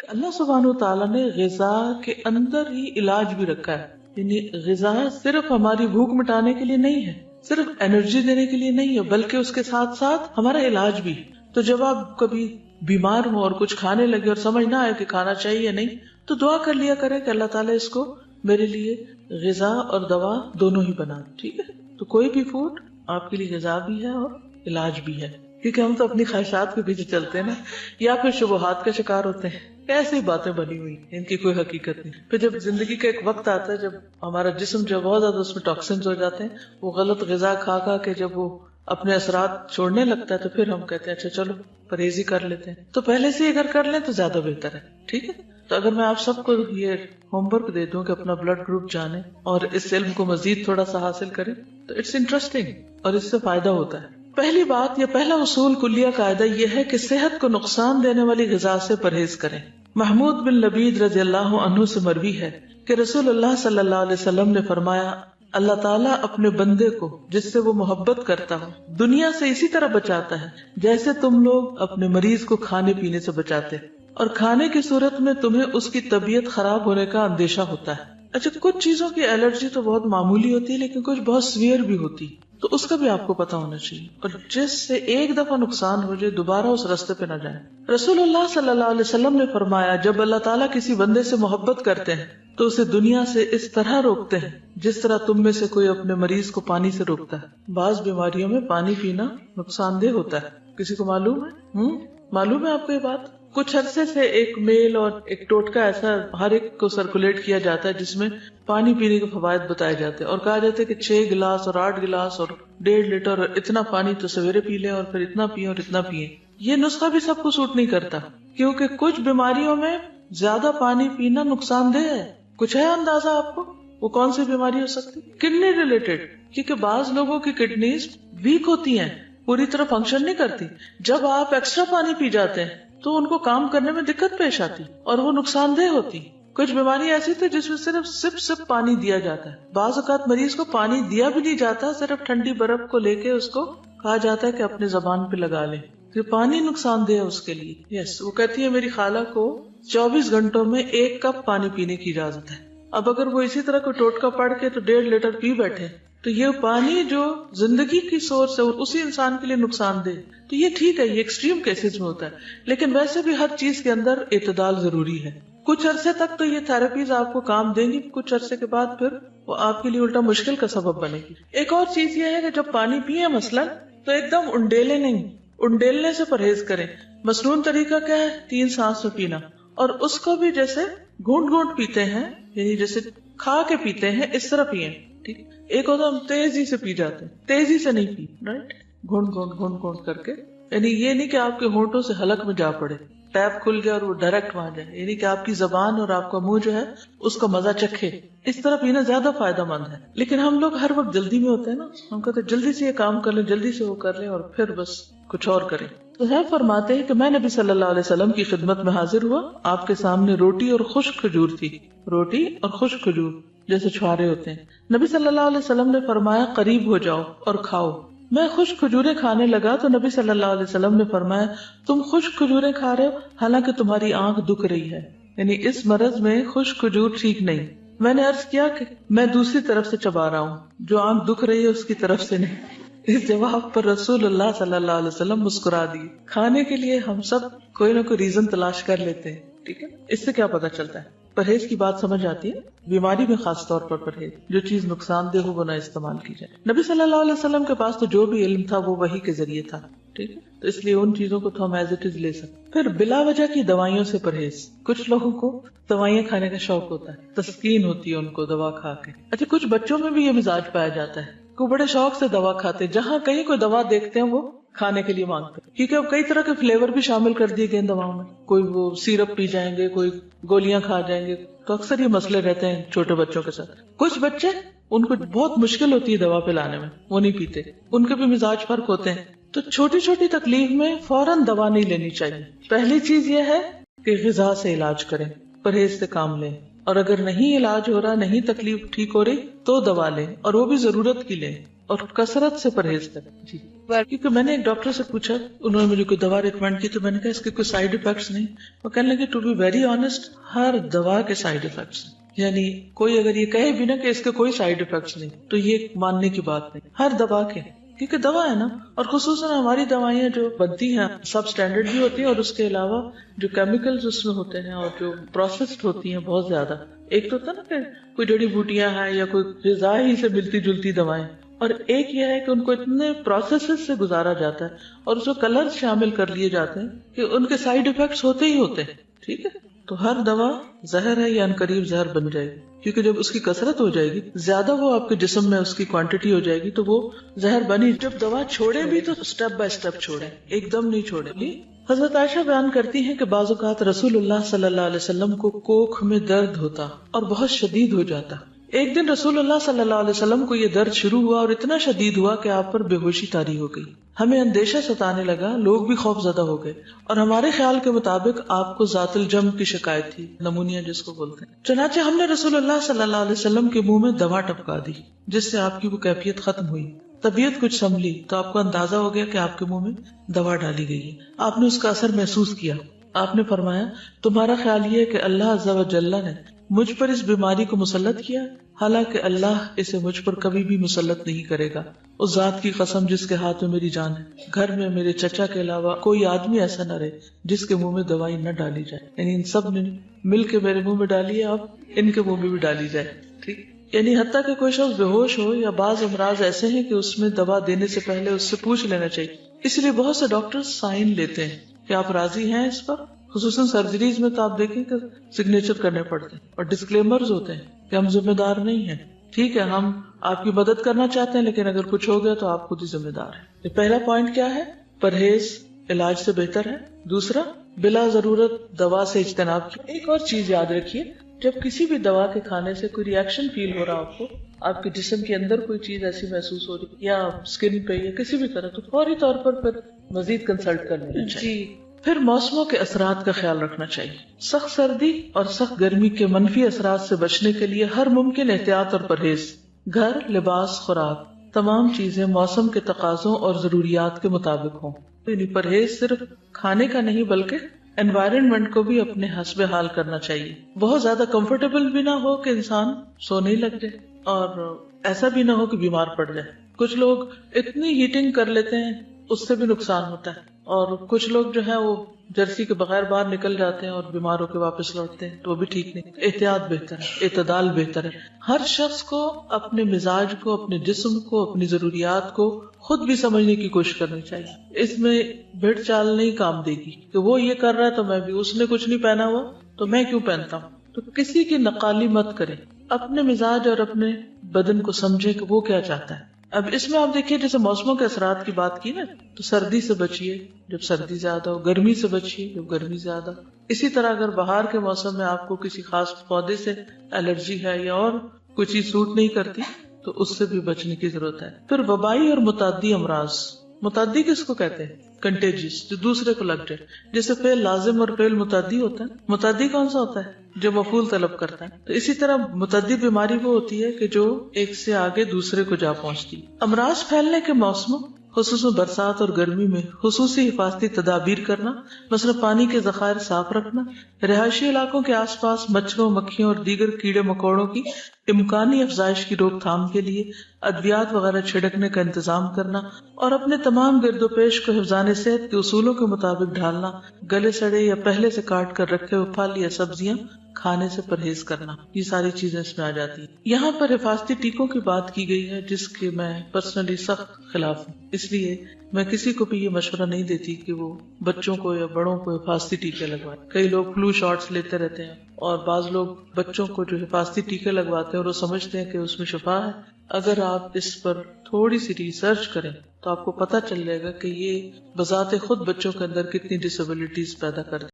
اللہ سبحانہ و تعالیٰ نے غذا کے اندر ہی علاج بھی رکھا ہے. یعنی غذا صرف ہماری بھوک مٹانے کے لیے نہیں ہے، صرف انرجی دینے کے لیے نہیں ہے، بلکہ اس کے ساتھ ساتھ ہمارا علاج بھی. تو جب آپ کبھی بیمار ہوں اور کچھ کھانے لگے اور سمجھ نہ آئے کہ کھانا چاہیے یا نہیں، تو دعا کر لیا کریں کہ اللہ تعالیٰ اس کو میرے لیے غذا اور دوا دونوں ہی بنا. ٹھیک ہے، تو کوئی بھی فوڈ آپ کے لیے غذا بھی ہے اور علاج بھی ہے. کیونکہ ہم تو اپنی خواہشات کے پیچھے چلتے ہیں نا، یا پھر شبہات کا شکار ہوتے ہیں. ایسی باتیں بنی ہوئی ان کی کوئی حقیقت نہیں. پھر جب زندگی کا ایک وقت آتا ہے جب ہمارا جسم جو بہت زیادہ اس میں ٹاکسنز ہو جاتے ہیں، وہ غلط غذا کھا کھا کے جب وہ اپنے اثرات چھوڑنے لگتا ہے، تو پھر ہم کہتے ہیں اچھا چلو پرہیزی کر لیتے ہیں. تو پہلے سے اگر کر لیں تو زیادہ بہتر ہے. ٹھیک ہے، تو اگر میں آپ سب کو یہ ہوم ورک دے دوں کہ اپنا بلڈ گروپ جانیں اور اس علم کو مزید تھوڑا سا حاصل کریں، تو اٹس انٹرسٹنگ اور اس سے فائدہ ہوتا ہے. پہلی بات، یہ پہلا اصول کلیہ قاعدہ یہ ہے کہ صحت کو نقصان دینے والی غذا سے پرہیز کریں. محمود بن لبید رضی اللہ عنہ سے مروی ہے کہ رسول اللہ صلی اللہ علیہ وسلم نے فرمایا، اللہ تعالیٰ اپنے بندے کو جس سے وہ محبت کرتا ہو دنیا سے اسی طرح بچاتا ہے جیسے تم لوگ اپنے مریض کو کھانے پینے سے بچاتے، اور کھانے کی صورت میں تمہیں اس کی طبیعت خراب ہونے کا اندیشہ ہوتا ہے. اچھا، کچھ چیزوں کی الرجی تو بہت معمولی ہوتی ہے لیکن کچھ بہت سیویئر بھی ہوتی، تو اس کا بھی آپ کو پتا ہونا چاہیے، اور جس سے ایک دفعہ نقصان ہو جائے دوبارہ اس راستے پہ نہ جائیں. رسول اللہ صلی اللہ علیہ وسلم نے فرمایا، جب اللہ تعالیٰ کسی بندے سے محبت کرتے ہیں تو اسے دنیا سے اس طرح روکتے ہیں جس طرح تم میں سے کوئی اپنے مریض کو پانی سے روکتا ہے. بعض بیماریوں میں پانی پینا نقصان دہ ہوتا ہے، کسی کو معلوم ہے؟ معلوم ہے آپ کو یہ بات؟ کچھ عرصے سے ایک میل اور ایک ٹوٹکا ایسا ہر ایک کو سرکولیٹ کیا جاتا ہے جس میں پانی پینے کے فوائد بتائے جاتے ہیں، اور کہا جاتا ہے کہ 6 گلاس اور 8 گلاس اور 1.5 لیٹر اور اتنا پانی تو سویرے پی لیں اور پھر اتنا پیئیں اور اتنا پیئیں. یہ نسخہ بھی سب کو سوٹ نہیں کرتا، کیونکہ کچھ بیماریوں میں زیادہ پانی پینا نقصان دہ ہے. کچھ ہے اندازہ آپ کو وہ کون سی بیماری ہو سکتی؟ کڈنی ریلیٹڈ، کیونکہ بعض لوگوں کی کڈنیز ویک ہوتی ہیں، پوری طرح فنکشن نہیں کرتی. جب آپ ایکسٹرا پانی پی جاتے ہیں تو ان کو کام کرنے میں دقت پیش آتی اور وہ نقصان دہ ہوتی. کچھ بیماری ایسی تھی جس میں صرف سپ پانی دیا جاتا ہے. بعض اوقات مریض کو پانی دیا بھی نہیں جاتا، صرف ٹھنڈی برف کو لے کے اس کو کہا جاتا ہے کہ اپنے زبان پہ لگا لیں. کہ پانی نقصان دہ ہے اس کے لیے. یس، وہ کہتی ہے میری خالہ کو 24 گھنٹوں میں 1 کپ پانی پینے کی اجازت ہے. اب اگر وہ اسی طرح کو ٹوٹکا پڑھ کے تو 1.5 لیٹر پی بیٹھے تو یہ پانی جو زندگی کی سورس ہے اسی انسان کے لیے نقصان دہ. تو یہ ٹھیک ہے، یہ ایکسٹریم کیسز میں ہوتا ہے، لیکن ویسے بھی ہر چیز کے اندر اعتدال ضروری ہے. کچھ عرصے تک تو یہ تھراپیز آپ کو کام دیں گی، کچھ عرصے کے بعد پھر وہ آپ کے لیے الٹا مشکل کا سبب بنے گی. ایک اور چیز یہ ہے کہ جب پانی پیئے مثلا تو ایک دم انڈیلے نہیں، انڈیلنے سے پرہیز کریں. مسنون طریقہ کیا ہے؟ 3 سانس میں پینا، اور اس کو بھی جیسے گھونٹ گھونٹ پیتے ہیں، یعنی جیسے کھا کے پیتے ہیں اس طرح پیئیں. ٹھیک، ایک ہوتا ہم تیزی سے پی جاتے ہیں، تیزی سے نہیں پی، رائٹ، گھونٹ گھونٹ گھونٹ گھونٹ کر کے. یعنی یہ نہیں کہ آپ کے ہونٹوں سے حلق میں جا پڑے، ٹیپ کھل گیا اور وہ ڈائریکٹ وہاں جائے، یعنی کہ آپ کی زبان اور آپ کا منہ جو ہے اس کا مزہ چکھے. اس طرح پینا زیادہ فائدہ مند ہے. لیکن ہم لوگ ہر وقت جلدی میں ہوتے ہیں نا، ہم کہتے ہیں جلدی سے یہ کام کر لیں، جلدی سے وہ کر لیں، اور پھر بس کچھ اور کریں. تو ہے فرماتے ہیں کہ میں نبی صلی اللہ علیہ وسلم کی خدمت میں حاضر ہوا، آپ کے سامنے روٹی اور خشک کھجور تھی. روٹی اور خشک کھجور جیسے چھوارے ہوتے ہیں. نبی صلی اللہ علیہ وسلم نے فرمایا قریب ہو جاؤ اور کھاؤ. میں خشک کھجوریں کھانے لگا تو نبی صلی اللہ علیہ وسلم نے فرمایا تم خشک کھجوریں کھا رہے ہو حالانکہ تمہاری آنکھ دکھ رہی ہے، یعنی اس مرض میں خشک کھجور ٹھیک نہیں. میں نے عرض کیا کہ میں دوسری طرف سے چبا رہا ہوں، جو آنکھ دکھ رہی ہے اس کی طرف سے نہیں. اس جواب پر رسول اللہ صلی اللہ علیہ وسلم مسکرا دیے. کھانے کے لیے ہم سب کوئی نہ کوئی ریزن تلاش کر لیتے ہیں. ٹھیک ہے، اس سے کیا پتا چلتا ہے؟ پرہیز کی بات سمجھ آتی ہے. بیماری میں خاص طور پر پرہیز، جو چیز نقصان دہ ہو وہ نہ استعمال کی جائے. نبی صلی اللہ علیہ وسلم کے پاس تو جو بھی علم تھا وہ وحی کے ذریعے تھا. ٹھیک ہے، تو اس لیے ان چیزوں کو تو ہم ایز اٹ از لے سکتے. پھر بلا وجہ کی دوائیوں سے پرہیز. کچھ لوگوں کو دوائیاں کھانے کا شوق ہوتا ہے، تسکین ہوتی ہے ان کو دوا کھا کے. اچھا، کچھ بچوں میں بھی یہ مزاج پایا جاتا ہے کہ بڑے شوق سے دوا کھاتے، جہاں کہیں کوئی دوا دیکھتے ہیں وہ کھانے کے لیے مانگتے ہیں، کیونکہ اب کئی طرح کے فلیور بھی شامل کر دیے گئے دواؤں میں. کوئی وہ سیرپ پی جائیں گے، کوئی گولیاں کھا جائیں گے. تو اکثر یہ مسئلے رہتے ہیں چھوٹے بچوں کے ساتھ. کچھ بچے ان کو بہت مشکل ہوتی ہے دوا پلانے میں، وہ نہیں پیتے. ان کے بھی مزاج فرق ہوتے ہیں. تو چھوٹی چھوٹی تکلیف میں فوراً دوا نہیں لینی چاہیے. پہلی چیز یہ ہے کہ غذا سے علاج کریں، پرہیز سے کام لیں، اور اگر نہیں علاج ہو رہا، نہیں تکلیف ٹھیک ہو رہی تو دوا لیں، اور وہ بھی ضرورت کی لیں، اور کثرت سے پرہیز کریں. جی، اکبر. کیونکہ میں نے ایک ڈاکٹر سے پوچھا، انہوں نے مجھے کوئی دوا ریکمینڈ کی تو میں نے کہا اس کے کوئی سائیڈ افیکٹس نہیں. وہ کہنے لگے ٹو بی ویری آنےسٹ ہر دوا کے سائیڈ افیکٹس، یعنی کوئی اگر یہ کہے بھی نا کہ اس کے کوئی سائیڈ افیکٹس نہیں تو یہ ماننے کی بات نہیں، ہر دوا کے، کیونکہ دوا ہے نا. اور خصوصاً ہماری دوائیاں جو بنتی ہیں سب اسٹینڈرڈ بھی ہوتی ہیں، اور اس کے علاوہ جو کیمیکلز اس میں ہوتے ہیں اور جو پروسیسڈ ہوتی ہیں بہت زیادہ. ایک تو ہوتا نا کہ کوئی جڑی بوٹیاں ہیں یا کوئی غذا ہی سے ملتی جلتی دوائیں، اور ایک یہ ہے کہ ان کو اتنے پروسیسز سے گزارا جاتا ہے اور اس میں کلر شامل کر لیے جاتے ہیں کہ ان کے سائیڈ افیکٹس ہوتے ہی ہوتے ہیں. ٹھیک ہے، تو ہر دوا زہر ہے یا عنقریب زہر بن جائے گی، کیونکہ جب اس کی کثرت ہو جائے گی، زیادہ وہ آپ کے جسم میں اس کی کوانٹٹی ہو جائے گی تو وہ زہر بنی. جب دوا چھوڑے بھی تو سٹیپ بائی سٹیپ چھوڑے، ایک دم نہیں چھوڑے. حضرت عائشہ بیان کرتی ہیں کہ بعض اوقات رسول اللہ صلی اللہ علیہ وسلم کو کوکھ میں درد ہوتا اور بہت شدید ہو جاتا. ایک دن رسول اللہ صلی اللہ علیہ وسلم کو یہ درد شروع ہوا اور اتنا شدید ہوا کہ آپ پر بے ہوشی طاری ہو گئی. ہمیں اندیشہ ستانے لگا، لوگ بھی خوف زدہ ہو گئے، اور ہمارے خیال کے مطابق آپ کو ذات الجم کی شکایت تھی، نمونیا جس کو بولتے ہیں. چنانچہ ہم نے رسول اللہ صلی اللہ علیہ وسلم کے منہ میں دوا ٹپکا دی جس سے آپ کی وہ کیفیت ختم ہوئی. طبیعت کچھ سنبھلی تو آپ کو اندازہ ہو گیا کہ آپ کے منہ میں دوا ڈالی گئی ہے. آپ نے اس کا اثر محسوس کیا. آپ نے فرمایا تمہارا خیال یہ ہے کہ اللہ عز و جل نے مجھ پر اس بیماری کو مسلط کیا، حالانکہ اللہ اسے مجھ پر کبھی بھی مسلط نہیں کرے گا. اس ذات کی قسم جس کے ہاتھ میں میری جان ہے، گھر میں میرے چچا کے علاوہ کوئی آدمی ایسا نہ رہے جس کے منہ میں دوائی نہ ڈالی جائے. یعنی ان سب نے مل کے میرے منہ میں ڈالی ہے، اب ان کے منہ میں بھی ڈالی جائے. ٹھیک، یعنی حتیٰ کہ کوئی شخص بے ہوش ہو یا بعض امراض ایسے ہیں کہ اس میں دوا دینے سے پہلے اس سے پوچھ لینا چاہیے. اس لیے بہت سے ڈاکٹر سائن لیتے ہیں کہ آپ راضی ہیں اس پر. خصوصاً سرجریز میں تو آپ دیکھیں کہ سگنیچر کرنے پڑتے ہیں اور ڈسکلیمرز ہوتے ہیں کہ ہم ذمہ دار نہیں ہیں. ٹھیک ہے، ہم آپ کی مدد کرنا چاہتے ہیں لیکن اگر کچھ ہو گیا تو آپ خود ہی ذمہ دار ہیں. یہ پہلا پوائنٹ کیا ہے؟ پرہیز علاج سے بہتر ہے. دوسرا، بلا ضرورت دوا سے اجتناب کی. ایک اور چیز یاد رکھیے، جب کسی بھی دوا کے کھانے سے کوئی ری ایکشن فیل ہو رہا آپ کو، آپ کے جسم کے اندر کوئی چیز ایسی محسوس ہو رہی یا اسکن پہ یا کسی بھی طرح، تو فوری طور پر پھر مزید کنسلٹ کر لینا چاہیے. پھر موسموں کے اثرات کا خیال رکھنا چاہیے. سخت سردی اور سخت گرمی کے منفی اثرات سے بچنے کے لیے ہر ممکن احتیاط اور پرہیز، گھر، لباس، خوراک، تمام چیزیں موسم کے تقاضوں اور ضروریات کے مطابق ہوں. یعنی پرہیز صرف کھانے کا نہیں بلکہ انوائرنمنٹ کو بھی اپنے حسب حال کرنا چاہیے. بہت زیادہ کمفرٹیبل بھی نہ ہو کہ انسان سونے لگ جائے، اور ایسا بھی نہ ہو کہ بیمار پڑ جائے. کچھ لوگ اتنی ہیٹنگ کر لیتے ہیں اس سے بھی نقصان ہوتا ہے، اور کچھ لوگ جو ہے وہ جرسی کے بغیر باہر نکل جاتے ہیں اور بیمار ہو کے واپس لوٹتے ہیں، تو وہ بھی ٹھیک نہیں. احتیاط بہتر ہے، اعتدال بہتر ہے. ہر شخص کو اپنے مزاج کو، اپنے جسم کو، اپنی ضروریات کو خود بھی سمجھنے کی کوشش کرنی چاہیے. اس میں بھیڑ چال نہیں کام دے گی کہ وہ یہ کر رہا ہے تو میں بھی، اس نے کچھ نہیں پہنا ہوا تو میں کیوں پہنتا ہوں. تو کسی کی نقالی مت کریں، اپنے مزاج اور اپنے بدن کو سمجھیں کہ وہ کیا چاہتا ہے. اب اس میں آپ دیکھیے، جیسے موسموں کے اثرات کی بات کی نا، تو سردی سے بچیے جب سردی زیادہ ہو، گرمی سے بچیے جب گرمی زیادہ. اسی طرح اگر بہار کے موسم میں آپ کو کسی خاص پودے سے الرجی ہے یا اور کوئی چیز سوٹ نہیں کرتی تو اس سے بھی بچنے کی ضرورت ہے. پھر وبائی اور متعدی امراض. متعدی کس کو کہتے ہیں؟ کنٹیجیس، جو دوسرے کو لگ جائے. جیسے فعل لازم اور فعل متعدی ہوتا ہے. متعدی کون سا ہوتا ہے؟ جو مفعول طلب کرتا ہے. تو اسی طرح متعدی بیماری وہ ہوتی ہے کہ جو ایک سے آگے دوسرے کو جا پہنچتی. امراض پھیلنے کے موسموں، خصوصاً برسات اور گرمی میں خصوصی حفاظتی تدابیر کرنا، مثلا پانی کے ذخائر صاف رکھنا، رہائشی علاقوں کے آس پاس مچھروں، مکھیوں اور دیگر کیڑے مکوڑوں کی امکانی افزائش کی روک تھام کے لیے ادویات وغیرہ چھڑکنے کا انتظام کرنا، اور اپنے تمام گرد و پیش کو حفظان صحت کے اصولوں کے مطابق ڈھالنا. گلے سڑے یا پہلے سے کاٹ کر رکھے ہوئے پھل یا سبزیاں کھانے سے پرہیز کرنا. یہ ساری چیزیں اس میں آ جاتی ہیں. یہاں پر حفاظتی ٹیکوں کی بات کی گئی ہے جس کے میں پرسنلی سخت خلاف ہوں. اس لیے میں کسی کو بھی یہ مشورہ نہیں دیتی کہ وہ بچوں کو یا بڑوں کو حفاظتی ٹیکے لگوائیں. کئی لوگ فلو شاٹس لیتے رہتے ہیں، اور بعض لوگ بچوں کو جو حفاظتی ٹیکے لگواتے ہیں اور وہ سمجھتے ہیں کہ اس میں شفا ہے. اگر آپ اس پر تھوڑی سی ریسرچ کریں تو آپ کو پتہ چل جائے گا کہ یہ بذات خود بچوں کے اندر کتنی ڈسیبلٹیز پیدا کرتے ہیں.